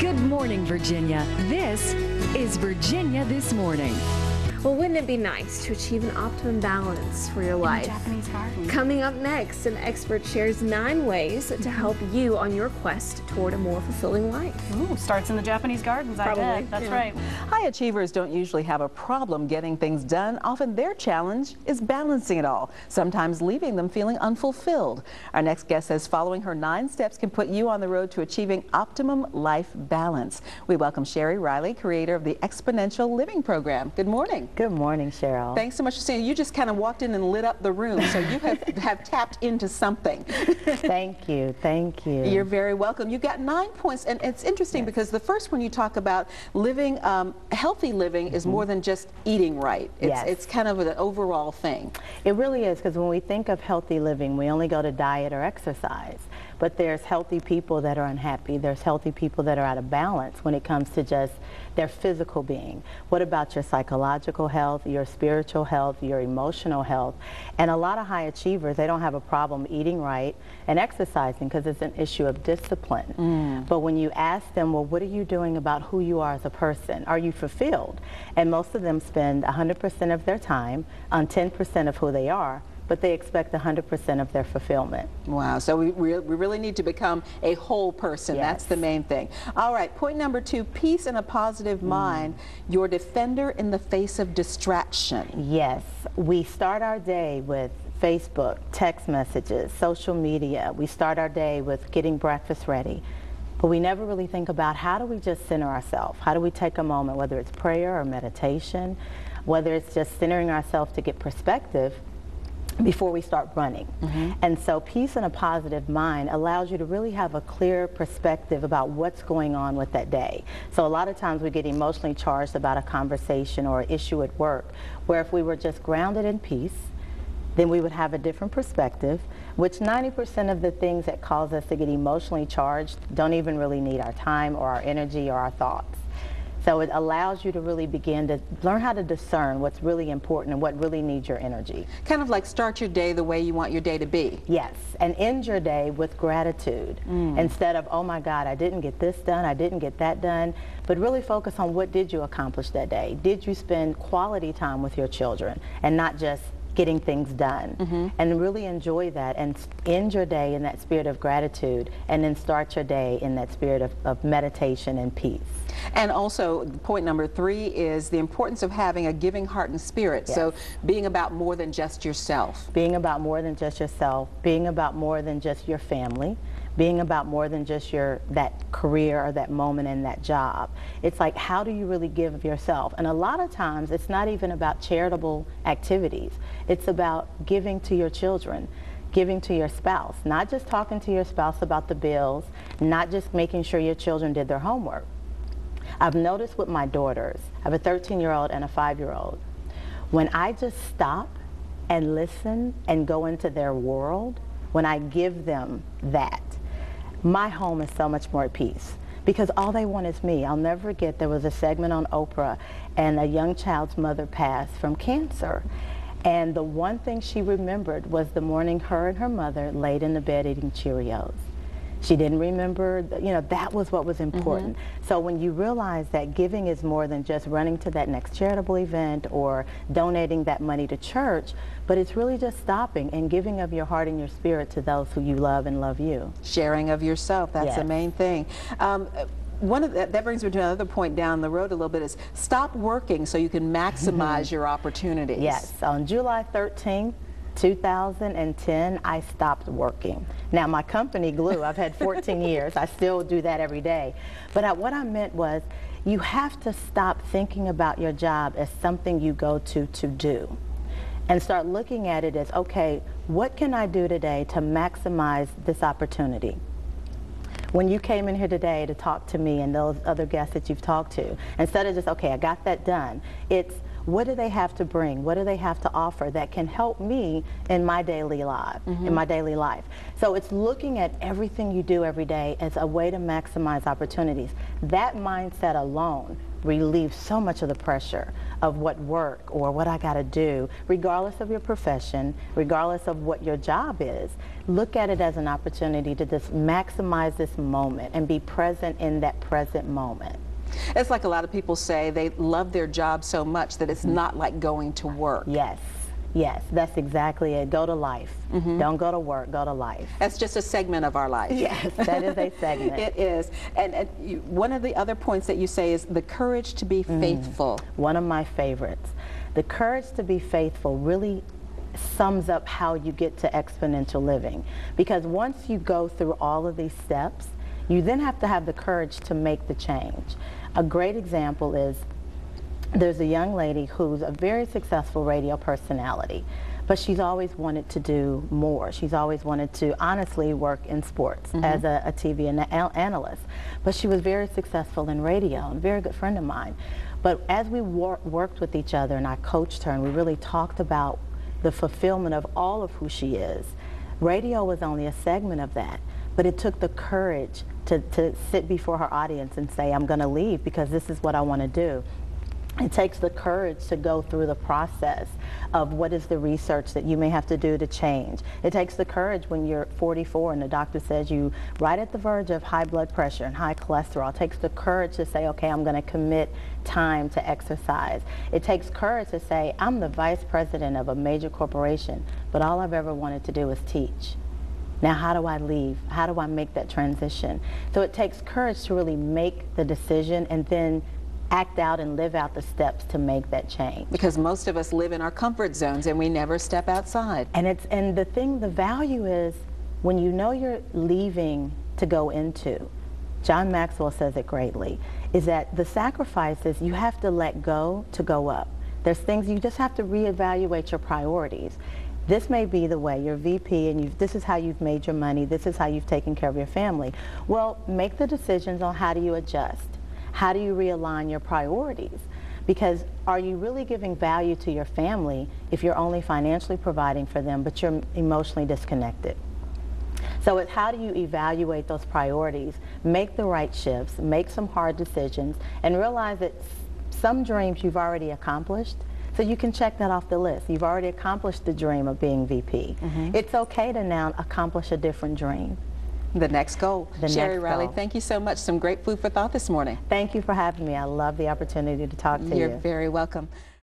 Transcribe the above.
Good morning, Virginia. This is Virginia This Morning. Well, wouldn't it be nice to achieve an optimum balance for your life? Japanese garden. Coming up next, an expert shares 9 ways to help you on your quest toward a more fulfilling life. Ooh, starts in the Japanese gardens, Probably, I bet. That's yeah. right. High achievers don't usually have a problem getting things done. Often their challenge is balancing it all, sometimes leaving them feeling unfulfilled. Our next guest says following her 9 steps can put you on the road to achieving optimum life balance. We welcome Sherry Riley, creator of the Exponential Living Program. Good morning. Good morning, Cheryl. Thanks so much for saying. You just kind of walked in and lit up the room, so you have tapped into something. Thank you. Thank you. You're very welcome. You got 9 points, and it's interesting because the first one you talk about living, healthy living is more than just eating right. It's kind of an overall thing. It really is, because when we think of healthy living, we only go to diet or exercise. But there's healthy people that are unhappy. There's healthy people that are out of balance when it comes to just their physical being. What about your psychological health, your spiritual health, your emotional health? And a lot of high achievers, they don't have a problem eating right and exercising because it's an issue of discipline. But when you ask them, well, what are you doing about who you are as a person? Are you fulfilled? And most of them spend 100% of their time on 10% of who they are, but they expect 100% of their fulfillment. Wow, so we really need to become a whole person. Yes. That's the main thing. All right, point number 2, peace and a positive mind, your defender in the face of distraction. Yes, we start our day with Facebook, text messages, social media. We start our day with getting breakfast ready. But we never really think about how do we just center ourselves? How do we take a moment, whether it's prayer or meditation, whether it's just centering ourselves to get perspective before we start running. And so peace and a positive mind allows you to really have a clear perspective about what's going on with that day. So a lot of times we get emotionally charged about a conversation or an issue at work, where if we were just grounded in peace, then we would have a different perspective, which 90% of the things that cause us to get emotionally charged don't even really need our time or our energy or our thoughts. So it allows you to really begin to learn how to discern what's really important and what really needs your energy. Kind of like start your day the way you want your day to be. Yes, and end your day with gratitude instead of, oh my God, I didn't get this done, I didn't get that done, but really focus on what did you accomplish that day. Did you spend quality time with your children and not just getting things done? And really enjoy that and end your day in that spirit of gratitude, and then start your day in that spirit of meditation and peace. And also, point number 3 is the importance of having a giving heart and spirit. Yes. So being about more than just yourself. Being about more than just yourself, being about more than just your family, being about more than just that career or that moment in that job. It's like, how do you really give of yourself? And a lot of times it's not even about charitable activities. It's about giving to your children, giving to your spouse, not just talking to your spouse about the bills, not just making sure your children did their homework. I've noticed with my daughters, I have a 13-year-old and a 5-year-old, when I just stop and listen and go into their world, when I give them that, my home is so much more at peace, because all they want is me. I'll never forget, there was a segment on Oprah, and a young child's mother passed from cancer. And the one thing she remembered was the morning her and her mother laid in the bed eating Cheerios. She didn't remember, that was what was important. So when you realize that giving is more than just running to that next charitable event or donating that money to church, but it's really just stopping and giving of your heart and your spirit to those who you love and love you. Sharing of yourself, that's the main thing. That brings me to another point down the road a little bit, is stop working so you can maximize your opportunities. Yes, on July 13th, 2010, I stopped working. Now, my company, Glue, I've had 14 years. I still do that every day. But what I meant was, you have to stop thinking about your job as something you go to do, and start looking at it as, okay, what can I do today to maximize this opportunity? When you came in here today to talk to me and those other guests that you've talked to, instead of just, okay, I got that done, it's, what do they have to bring? What do they have to offer that can help me in my daily life? So it's looking at everything you do every day as a way to maximize opportunities. That mindset alone relieves so much of the pressure of what work or what I got to do, regardless of your profession, regardless of what your job is. Look at it as an opportunity to just maximize this moment and be present in that present moment. It's like a lot of people say they love their job so much that it's not like going to work. Yes. Yes, that's exactly it. Go to life. Don't go to work, go to life. That's just a segment of our life. Yes, that is a segment. It is. And one of the other points that you say is the courage to be faithful. One of my favorites. The courage to be faithful really sums up how you get to exponential living. Because once you go through all of these steps, you then have to have the courage to make the change. A great example is there's a young lady who's a very successful radio personality, but she's always wanted to do more. She's always wanted to honestly work in sports as a TV analyst. But she was very successful in radio, and a very good friend of mine. But as we worked with each other and I coached her and we really talked about the fulfillment of all of who she is, radio was only a segment of that. But it took the courage to sit before her audience and say, I'm going to leave because this is what I want to do. It takes the courage to go through the process of what is the research that you may have to do to change. It takes the courage when you're 44 and the doctor says you're right at the verge of high blood pressure and high cholesterol. It takes the courage to say, okay, I'm going to commit time to exercise. It takes courage to say, I'm the vice president of a major corporation, but all I've ever wanted to do is teach. Now, how do I leave? How do I make that transition? So it takes courage to really make the decision and then act out and live out the steps to make that change. Because most of us live in our comfort zones and we never step outside. And the value is when you know you're leaving to go into, John Maxwell says it greatly, is that the sacrifices you have to let go to go up. There's things you just have to reevaluate your priorities. This may be the way you're VP and this is how you've made your money, this is how you've taken care of your family. Well, make the decisions on how do you adjust. How do you realign your priorities? Because are you really giving value to your family if you're only financially providing for them, but you're emotionally disconnected? So it's how do you evaluate those priorities, make the right shifts, make some hard decisions, and realize that some dreams you've already accomplished, so you can check that off the list. You've already accomplished the dream of being VP. It's okay to now accomplish a different dream. The next goal. Sherry Riley, thank you so much. Some great food for thought this morning. Thank you for having me. I love the opportunity to talk to you. You're very welcome.